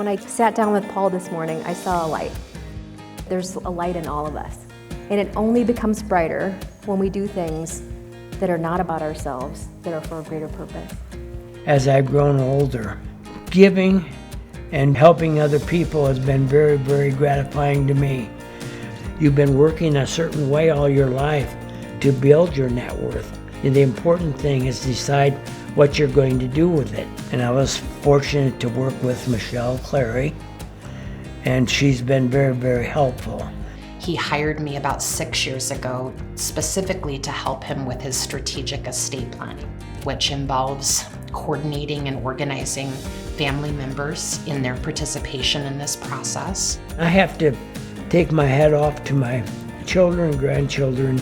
When I sat down with Paul this morning, I saw a light. There's a light in all of us. And it only becomes brighter when we do things that are not about ourselves, that are for a greater purpose. As I've grown older, giving and helping other people has been very, very gratifying to me. You've been working a certain way all your life to build your net worth. And the important thing is decide what you're going to do with it. And I was fortunate to work with Michelle Clary, and she's been very, very helpful. He hired me about 6 years ago specifically to help him with his strategic estate planning, which involves coordinating and organizing family members in their participation in this process. I have to take my hat off to my children and grandchildren.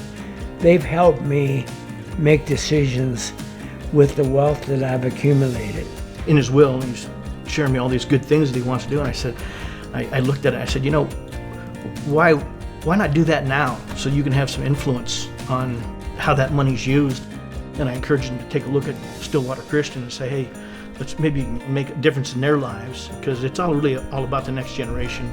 They've helped me make decisions with the wealth that I've accumulated. In his will, he's sharing me all these good things that he wants to do, and I said, I looked at it, I said, why not do that now so you can have some influence on how that money's used? And I encouraged him to take a look at Stillwater Christian and say, hey, let's maybe make a difference in their lives, because it's really all about the next generation.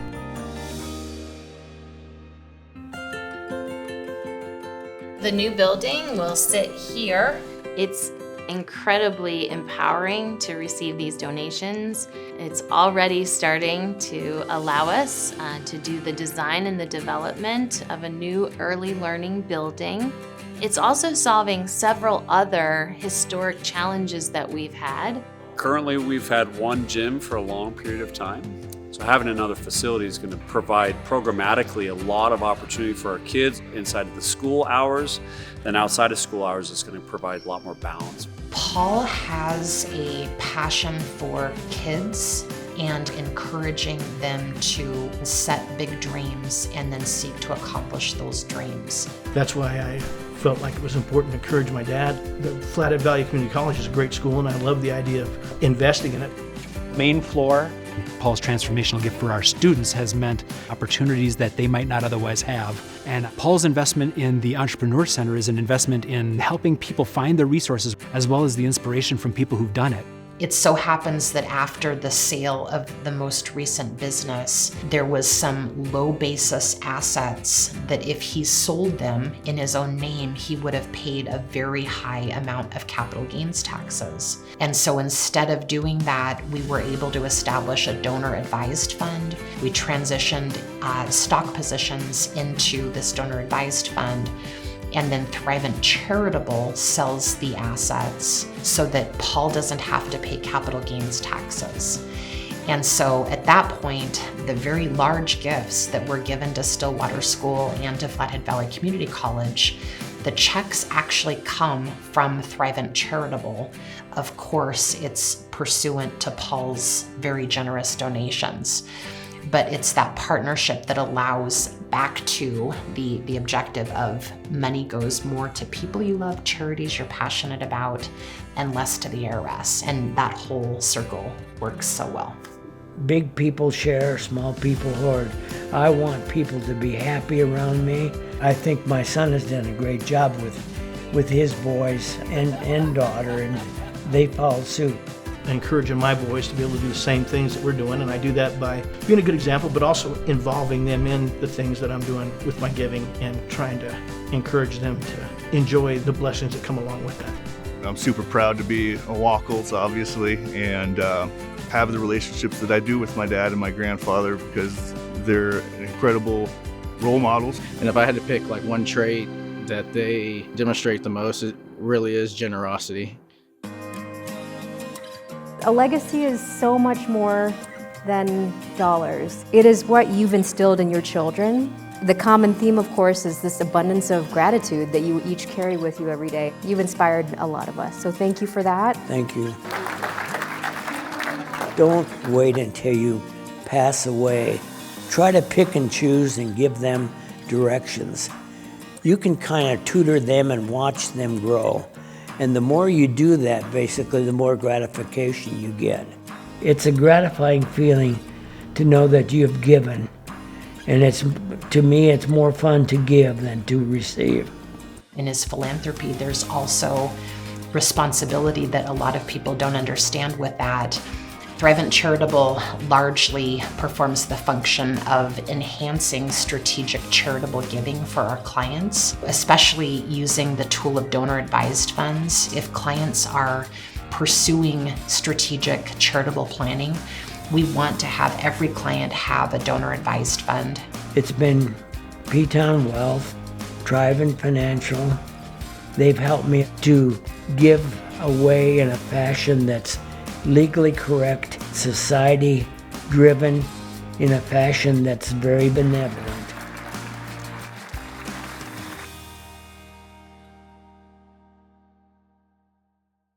The new building will sit here. It's incredibly empowering to receive these donations. It's already starting to allow us to do the design and the development of a new early learning building. It's also solving several other historic challenges that we've had. Currently, we've had one gym for a long period of time. So having another facility is going to provide programmatically a lot of opportunity for our kids inside of the school hours. Then outside of school hours, it's going to provide a lot more balance. Paul has a passion for kids and encouraging them to set big dreams and then seek to accomplish those dreams. That's why I felt like it was important to encourage my dad. The Flathead Valley Community College is a great school, and I love the idea of investing in it. Main floor. Paul's transformational gift for our students has meant opportunities that they might not otherwise have. And Paul's investment in the Entrepreneur Center is an investment in helping people find the resources as well as the inspiration from people who've done it. It so happens that after the sale of the most recent business, there was some low basis assets that if he sold them in his own name, he would have paid a very high amount of capital gains taxes. And so instead of doing that, we were able to establish a donor advised fund. We transitioned stock positions into this donor advised fund. And then Thrivent Charitable sells the assets so that Paul doesn't have to pay capital gains taxes. And so at that point, the very large gifts that were given to Stillwater School and to Flathead Valley Community College, the checks actually come from Thrivent Charitable. Of course, it's pursuant to Paul's very generous donations. But it's that partnership that allows back to the objective of money goes more to people you love, charities you're passionate about, and less to the IRS. And that whole circle works so well. Big people share, small people hoard. I want people to be happy around me. I think my son has done a great job with his boys and daughter, and they follow suit. Encouraging my boys to be able to do the same things that we're doing, and I do that by being a good example, but also involving them in the things that I'm doing with my giving and trying to encourage them to enjoy the blessings that come along with that. I'm super proud to be a Wachholz, obviously, and have the relationships that I do with my dad and my grandfather, because they're incredible role models. And if I had to pick like one trait that they demonstrate the most, it really is generosity. A legacy is so much more than dollars. It is what you've instilled in your children. The common theme, of course, is this abundance of gratitude that you each carry with you every day. You've inspired a lot of us, so thank you for that. Thank you. Don't wait until you pass away. Try to pick and choose and give them directions. You can kind of tutor them and watch them grow. And the more you do that, basically, the more gratification you get. It's a gratifying feeling to know that you have given. And to me, it's more fun to give than to receive. In his philanthropy, there's also responsibility that a lot of people don't understand with that. Thrivent Charitable largely performs the function of enhancing strategic charitable giving for our clients, especially using the tool of donor-advised funds. If clients are pursuing strategic charitable planning, we want to have every client have a donor-advised fund. It's been P-Town Wealth, Thrivent Financial. They've helped me to give away in a fashion that's legally correct, society driven, in a fashion that's very benevolent.